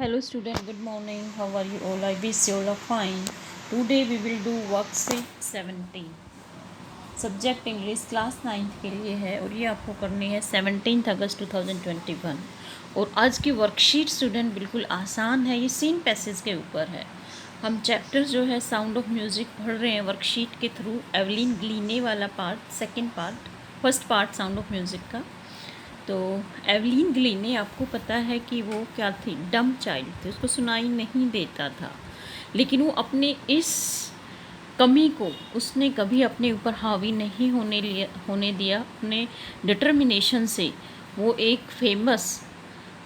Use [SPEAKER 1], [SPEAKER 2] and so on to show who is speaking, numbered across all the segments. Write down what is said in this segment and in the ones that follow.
[SPEAKER 1] Hello student, good morning. How are you all? I wish you all are fine. Today we will do worksheet 17. Subject English class 9th के लिए है और ये आपको करनी है 17 अगस्त 2021। और आज की वर्कशीट स्टूडेंट बिल्कुल आसान है, ये सीन पैसेज के ऊपर है। हम चैप्टर जो है साउंड ऑफ म्यूज़िक पढ़ रहे हैं वर्कशीट के थ्रू। एवलिन ग्लीने वाला part, second part, first part sound of music का। तो एवलिन ग्लीने आपको पता है कि वो क्या थी, डम चाइल्ड थी, उसको सुनाई नहीं देता था। लेकिन वो अपने इस कमी को उसने कभी अपने ऊपर हावी नहीं होने दिया। अपने डिटर्मिनेशन से वो एक फेमस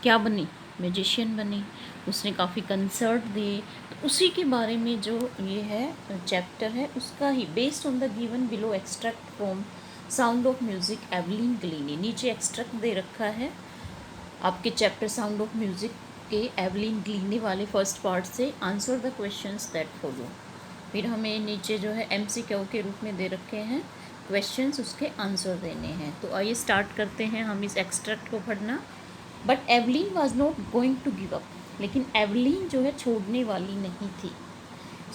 [SPEAKER 1] क्या बनी, म्यूजिशियन बनी। उसने काफ़ी कंसर्ट दिए। तो उसी के बारे में जो ये है चैप्टर है उसका ही, based on the given below extract from sound of music Evelyn Glennie. नीचे एक्सट्रैक्ट दे रखा है आपके चैप्टर साउंड ऑफ म्यूज़िक के एवलिन ग्लीने वाले फर्स्ट पार्ट से। Answer the questions that follow. फिर हमें नीचे जो है MCQ के रूप में दे रखे हैं क्वेश्चंस, उसके आंसर देने हैं। तो आइए स्टार्ट करते हैं हम इस एक्सट्रैक्ट को पढ़ना। But Evelyn was not going to give up, लेकिन एवलिन जो है छोड़ने वाली नहीं थी।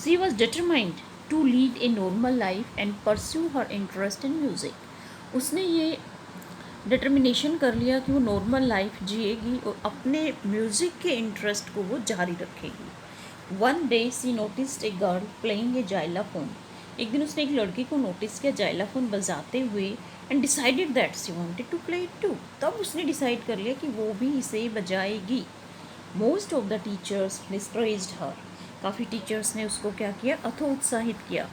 [SPEAKER 1] She was determined to lead a normal life and pursue her interest in music. उसने ये डिटर्मिनेशन कर लिया कि वो नॉर्मल लाइफ जिएगी और अपने म्यूज़िक के इंटरेस्ट को वो जारी रखेगी। One day she noticed a girl playing a xylophone. एक दिन उसने एक लड़की को नोटिस किया जाइलाफोन बजाते हुए, and decided that she wanted to play it too. तब उसने डिसाइड कर लिया कि वो भी इसे बजाएगी। Most of the teachers discouraged her. काफ़ी टीचर्स ने उसको क्या किया, अथोत्साहित किया,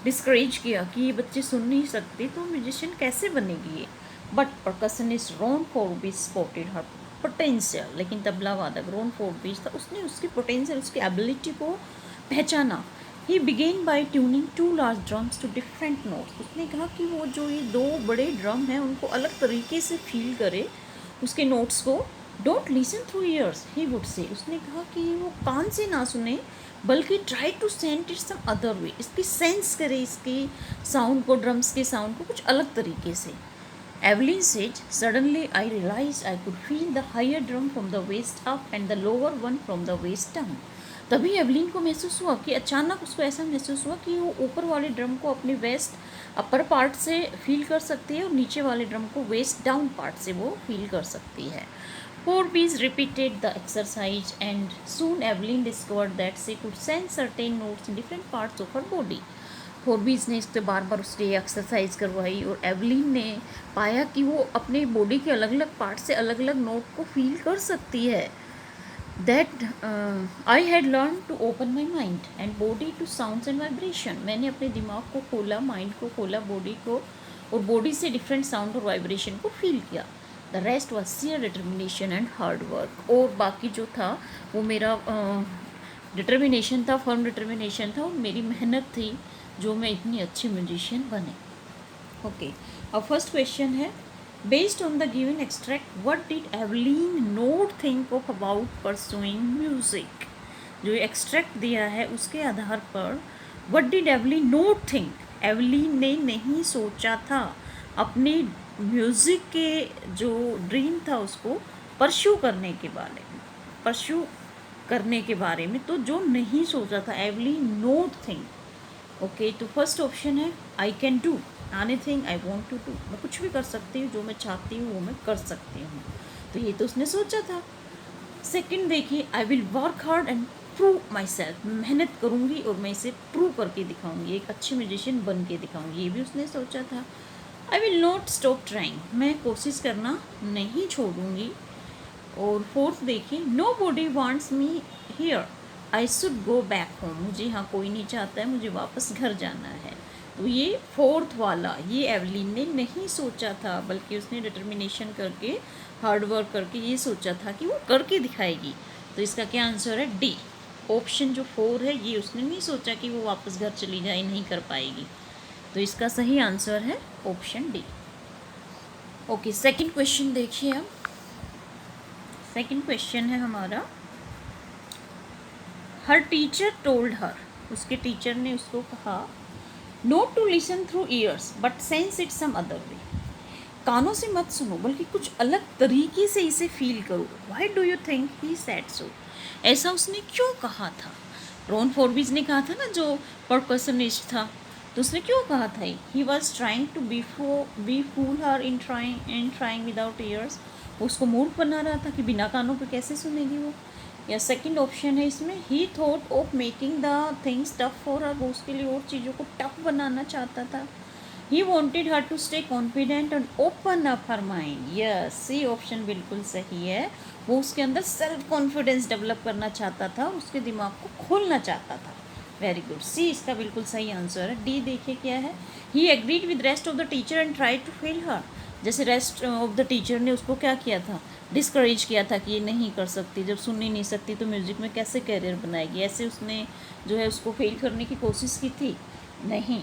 [SPEAKER 1] डिस्करेज किया कि ये बच्चे सुन नहीं सकते तो म्यूजिशियन कैसे बनेगी ये। But percussionist Ron Forbes spotted her potential. लेकिन तबला वादक रॉन फोर्बिस था, उसने उसकी पोटेंशियल, उसकी एबिलिटी को पहचाना। He began by tuning to large drums to different notes. उसने कहा कि वो जो ये दो बड़े ड्रम हैं उनको अलग तरीके से फील करे, उसके नोट्स को। Don't listen through years he would say. उसने कहा कि वो कान से ना सुने बल्कि try to sense it some other way. इसकी सेंस करे, इसके साउंड को, ड्रम्स के साउंड को कुछ अलग तरीके से। Evelyn said, suddenly I realized I could feel the higher drum from the waist up and the lower one from the waist down. तभी एवलिन को महसूस हुआ कि अचानक उसको ऐसा महसूस हुआ कि वो ऊपर वाले ड्रम को अपने वेस्ट अपर पार्ट से फील कर सकती है और नीचे वाले ड्रम को वेस्ट डाउन पार्ट से वो फील कर सकती है। Forbes repeated the exercise and soon Evelyn discovered that she could sense certain notes in different parts of her body. फोर्बीज ने इससे बार बार उसके एक्सरसाइज करवाई और एवलिन ने पाया कि वो अपने बॉडी के अलग अलग पार्ट से अलग अलग नोट को फील कर सकती है। That I had learn to open my mind and body to sounds and vibration. मैंने अपने दिमाग को खोला, माइंड को खोला, बॉडी को, और बॉडी से डिफरेंट साउंड और वाइब्रेशन को फील किया। The rest was sheer determination and hard work. और बाकी जो था वो मेरा डिटर्मिनेशन था, फर्म डिटर्मिनेशन था और मेरी मेहनत थी जो मैं इतनी अच्छी म्यूजिशियन बने। ओके, अब फर्स्ट क्वेश्चन है, based on the given extract what did Evelyn not think of about pursuing music. जो एक्सट्रैक्ट दिया है उसके आधार पर what did Evelyn not think, Evelyn ने नहीं सोचा था अपने म्यूज़िक के जो ड्रीम था उसको परस्यू करने के बारे में, परस्यू करने के बारे में। तो जो नहीं सोचा था एवलिन नोट थिंक। ओके, तो फर्स्ट ऑप्शन है I can do anything I want to do. मैं कुछ भी कर सकती हूँ, जो मैं चाहती हूँ वो मैं कर सकती हूँ। तो ये तो उसने सोचा था। सेकंड देखिए, I will work hard and prove my self. मेहनत करूँगी और मैं इसे प्रूव करके दिखाऊँगी, एक अच्छी म्यूजिशियन बन के दिखाऊँगी, ये भी उसने सोचा था। I will not stop trying, मैं कोशिश करना नहीं छोड़ूंगी। और फोर्थ देखिए, nobody wants me here I should go back home. मुझे यहाँ कोई नहीं चाहता है, मुझे वापस घर जाना है। तो ये फोर्थ वाला ये एवलिन ने नहीं सोचा था, बल्कि उसने डिटर्मिनेशन करके, हार्ड वर्क करके ये सोचा था कि वो करके दिखाएगी। तो इसका क्या आंसर है, डी। ऑप्शन जो 4 है ये उसने नहीं सोचा कि वो वापस घर चली जाए, नहीं कर पाएगी। तो इसका सही आंसर है option D. Okay, second question देखिए। अब सेकंड क्वेश्चन है हमारा, हर टीचर टोल्ड हर, उसके टीचर ने उसको कहा, not to listen through ears but sense it some other way. कानों से मत सुनो बल्कि कुछ अलग तरीके से इसे फील करो। Why do you think he said so, ऐसा उसने क्यों कहा था। रॉन फॉरबिज ने कहा था ना, जो परकशनिस्ट था, तो उसने क्यों कहा था, he was trying to be fool her in trying without ears, वो उसको मूर्ख बना रहा था कि बिना कानों पे कैसे सुनेगी वो। या सेकंड ऑप्शन है इसमें, ही thought of making the things tough for her, वो उसके लिए और चीज़ों को टफ बनाना चाहता था। He wanted her to stay confident and open up her mind. Yes, C option बिल्कुल सही है। वो उसके अंदर सेल्फ कॉन्फिडेंस डेवलप करना चाहता था, उसके दिमाग को खोलना चाहता था। वेरी गुड, सी इसका बिल्कुल सही आंसर है। डी देखिए क्या है, he agreed with rest of the teacher and try to fail her, जैसे रेस्ट ऑफ द टीचर ने उसको क्या किया था, डिस्करेज किया था कि ये नहीं कर सकती, जब सुन ही नहीं सकती तो म्यूज़िक में कैसे करियर बनाएगी, ऐसे उसने जो है उसको फेल करने की कोशिश की थी, नहीं।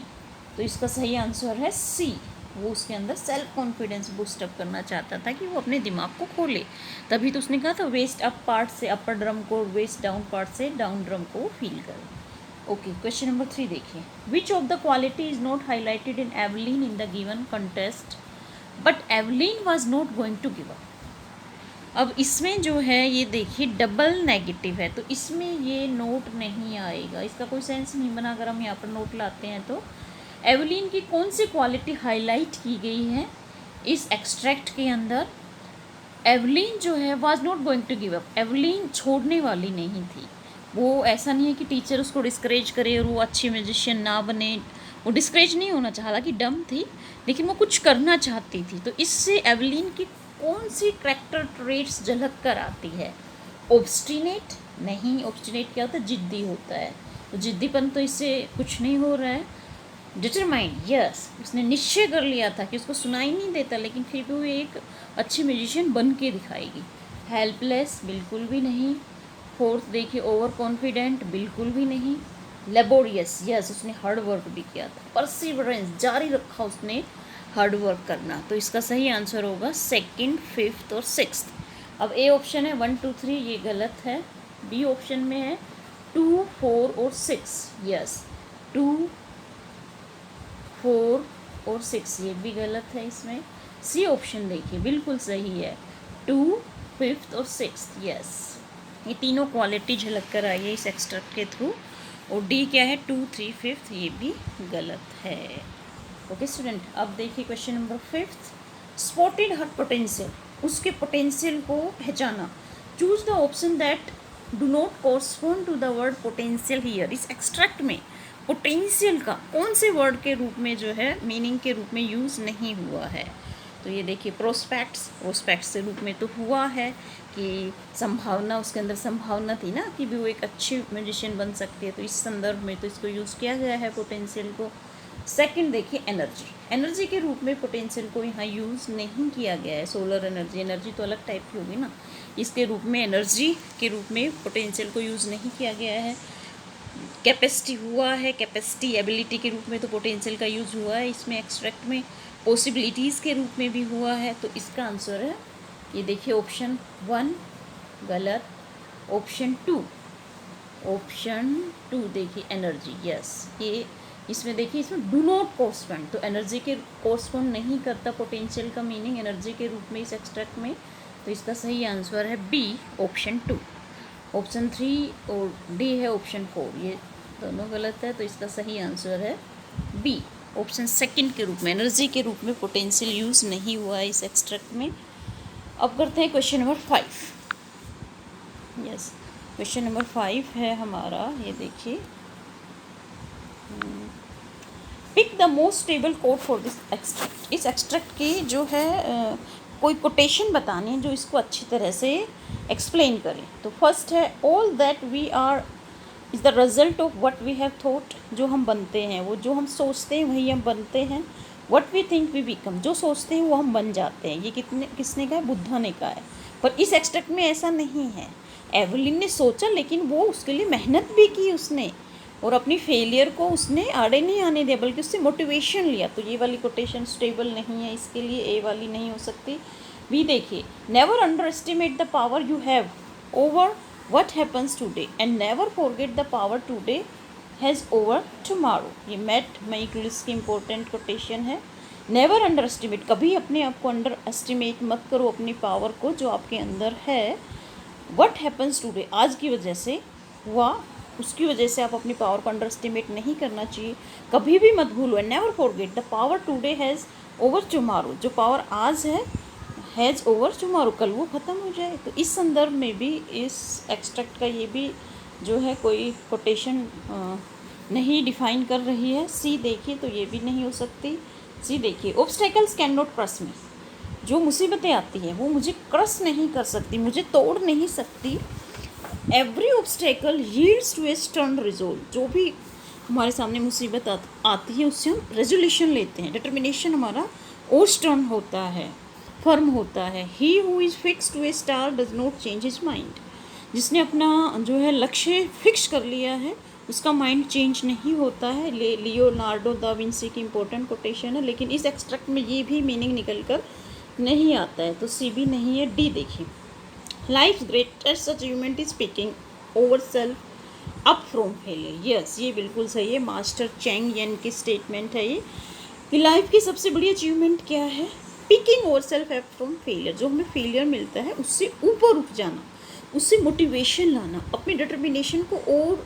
[SPEAKER 1] तो इसका सही आंसर है सी, वो उसके अंदर सेल्फ कॉन्फिडेंस बूस्टअप करना चाहता था कि वो अपने दिमाग को खोले, तभी तो उसने कहा था वेस्ट अप पार्ट से अपर ड्रम को, वेस्ट डाउन पार्ट से डाउन ड्रम को फील करें। ओके, क्वेश्चन नंबर 3 देखिए, which of the quality is not highlighted in Evelyn in the given context but Evelyn was not going to give up. अब इसमें जो है ये देखिए डबल नेगेटिव है, तो इसमें ये नोट नहीं आएगा, इसका कोई सेंस नहीं बना अगर हम यहाँ पर नोट लाते हैं। तो एवलिन की कौन सी क्वालिटी हाईलाइट की गई है इस एक्सट्रैक्ट के अंदर, एवलिन जो है was not going to give up, Evelyn छोड़ने वाली नहीं थी। वो ऐसा नहीं है कि टीचर उसको डिस्करेज करे और वो अच्छी म्यूजिशियन ना बने, वो डिस्करेज नहीं होना चाहा, हालांकि डम थी लेकिन वो कुछ करना चाहती थी। तो इससे एवलिन की कौन सी कैरेक्टर ट्रेट्स झलक कर आती है, ऑब्स्टिनेट नहीं, ऑब्स्टिनेट क्या होता है, जिद्दी होता है, तो जिद्दीपन तो इससे कुछ नहीं हो रहा है। डिटरमाइंड, यस, उसने निश्चय कर लिया था कि उसको सुनाई नहीं देता लेकिन फिर भी वो एक अच्छी म्यूजिशियन बन के दिखाएगी। हेल्पलेस बिल्कुल भी नहीं। फोर्थ देखिए, ओवर कॉन्फिडेंट बिल्कुल भी नहीं। लेबोरियस, यस, उसने हार्ड वर्क भी किया था। परसिवरेंस, जारी रखा उसने हार्ड वर्क करना, तो इसका सही आंसर होगा सेकंड, फिफ्थ और सिक्स्थ। अब ए ऑप्शन है 1 2 3, ये गलत है। बी ऑप्शन में है 2 4 और 6, यस 2 4 और 6, ये भी गलत है इसमें। सी ऑप्शन देखिए बिल्कुल सही है, 2 5th और 6th, यस, ये तीनों क्वालिटी झलक कर आई है इस एक्सट्रैक्ट के थ्रू। और डी क्या है, 2 3 5th, ये भी गलत है। ओके स्टूडेंट, अब देखिए question number 5th, spotted her potential, उसके पोटेंशियल को पहचाना। Choose the option that do not correspond to the word potential here, इस एक्सट्रैक्ट में पोटेंशियल का कौन से वर्ड के रूप में जो है मीनिंग के रूप में यूज़ नहीं हुआ है। तो ये देखिए प्रोस्पेक्ट्स के रूप में तो हुआ है कि संभावना, उसके अंदर संभावना थी ना कि भी वो एक अच्छी म्यूजिशियन बन सकती है, तो इस संदर्भ में तो इसको यूज़ किया गया है पोटेंशियल को। सेकंड देखिए एनर्जी के रूप में पोटेंशियल को यहाँ यूज़ नहीं किया गया है। सोलर एनर्जी तो अलग टाइप की होगी ना, इसके रूप में एनर्जी के रूप में पोटेंशियल को यूज़ नहीं किया गया है। कैपेसिटी हुआ है, कैपेसिटी एबिलिटी के रूप में तो पोटेंशियल का यूज़ हुआ है इसमें एक्सट्रैक्ट में। पॉसिबिलिटीज़ के रूप में भी हुआ है, तो इसका आंसर है ये देखिए ऑप्शन 1 गलत, ऑप्शन 2 देखिए एनर्जी, यस, ये इसमें देखिए इसमें डू नॉट कॉरस्पॉन्ड, तो एनर्जी के कॉरस्पॉन्ड नहीं करता पोटेंशियल का मीनिंग एनर्जी के रूप में इस एक्सट्रैक्ट में, तो इसका सही आंसर है बी ऑप्शन 2। ऑप्शन 3 और डी है ऑप्शन 4, ये दोनों गलत है, तो इसका सही आंसर है बी ऑप्शन सेकंड के रूप में, एनर्जी के रूप में पोटेंशियल यूज़ नहीं हुआ है इस एक्सट्रैक्ट में। अब करते हैं question number 5। Yes, question number 5 है हमारा, ये देखिए, pick the most suitable quote for this extract, इस एक्सट्रैक्ट की जो है कोई कोटेशन बतानी है जो इसको अच्छी तरह से एक्सप्लेन करें। तो फर्स्ट है, all that we are is the result of what we have thought, जो हम बनते हैं, वो जो हम सोचते हैं वही हम बनते हैं। What we think we become, जो सोचते हैं वो हम बन जाते हैं। ये किसने कहा है, बुद्धा ने कहा है। पर इस एक्सट्रैक्ट में ऐसा नहीं है। एवलिन ने सोचा लेकिन वो उसके लिए मेहनत भी की उसने, और अपनी फेलियर को उसने आड़े नहीं आने दिया बल्कि उससे मोटिवेशन लिया। तो ये वाली कोटेशन स्टेबल नहीं है, इसके लिए ए वाली नहीं हो सकती। भी देखिए, never under estimate the power you have over what happens today and never forget the power today has over tomorrow, ये मैट मैक्यूलिस की इम्पोर्टेंट कोटेशन है। नेवर अंडर एस्टिमेट, कभी अपने आप को अंडर एस्टिमेट मत करो अपनी पावर को जो आपके अंदर है। व्हाट हैपन्स टुडे, आज की वजह से हुआ उसकी वजह से आप अपनी पावर को अंडर एस्टिमेट नहीं करना चाहिए। कभी भी मत भूलो, never forget the power today has over tomorrow, जो पावर आज है हैज़ ओवर टुमारो, कल वो ख़त्म हो जाए। तो इस संदर्भ में भी इस एक्सट्रैक्ट का ये भी जो है कोई कोटेशन नहीं डिफाइन कर रही है। सी देखिए तो ये भी नहीं हो सकती। सी देखिए, ऑब्स्टेकल्स कैन नॉट क्रश मी, जो मुसीबतें आती हैं वो मुझे क्रश नहीं कर सकती, मुझे तोड़ नहीं सकती। Every obstacle yields to a stern resolve, जो भी हमारे सामने मुसीबत आती है उससे हम रेजोल्यूशन लेते हैं, डिटर्मिनेशन हमारा और स्टर्न होता है, फर्म होता है। He who is fixed to a star does not change his mind, जिसने अपना जो है लक्ष्य फिक्स कर लिया है उसका माइंड चेंज नहीं होता है। लियोनार्डो दा विंसी की इम्पोर्टेंट कोटेशन है, लेकिन इस एक्सट्रैक्ट में ये भी मीनिंग निकल कर नहीं आता है, तो सी भी नहीं है। डी देखिए, life greatest achievement is speaking over self up from failure. Yes, ये बिल्कुल सही है, मास्टर चैंग येन की स्टेटमेंट है ये कि लाइफ की सबसे बड़ी अचीवमेंट क्या है, picking over self up from failure, जो हमें फेलियर मिलता है उससे ऊपर उठ जाना, उससे मोटिवेशन लाना, अपनी डिटर्मिनेशन को और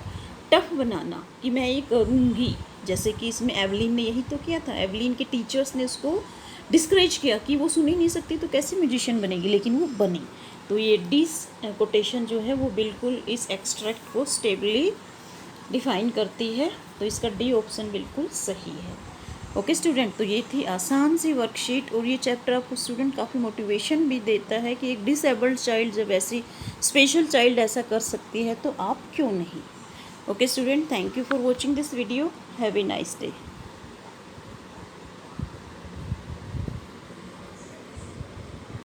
[SPEAKER 1] टफ बनाना कि मैं ये करूँगी। जैसे कि इसमें एवलिन ने यही तो किया था, एवलिन के टीचर्स ने उसको डिस्करेज किया कि वो सुन ही नहीं सकती तो कैसे म्यूजिशियन बनेगी, लेकिन वो बनी। तो ये डी कोटेशन जो है वो बिल्कुल इस एक्सट्रैक्ट को स्टेबली डिफाइन करती है, तो इसका डी ऑप्शन बिल्कुल सही है। ओके स्टूडेंट, तो ये थी आसान सी वर्कशीट, और ये चैप्टर आपको स्टूडेंट काफ़ी मोटिवेशन भी देता है कि एक डिसेबल्ड चाइल्ड जब ऐसी स्पेशल चाइल्ड ऐसा कर सकती है तो आप क्यों नहीं। Okay student, thank you for watching this video, have a nice day.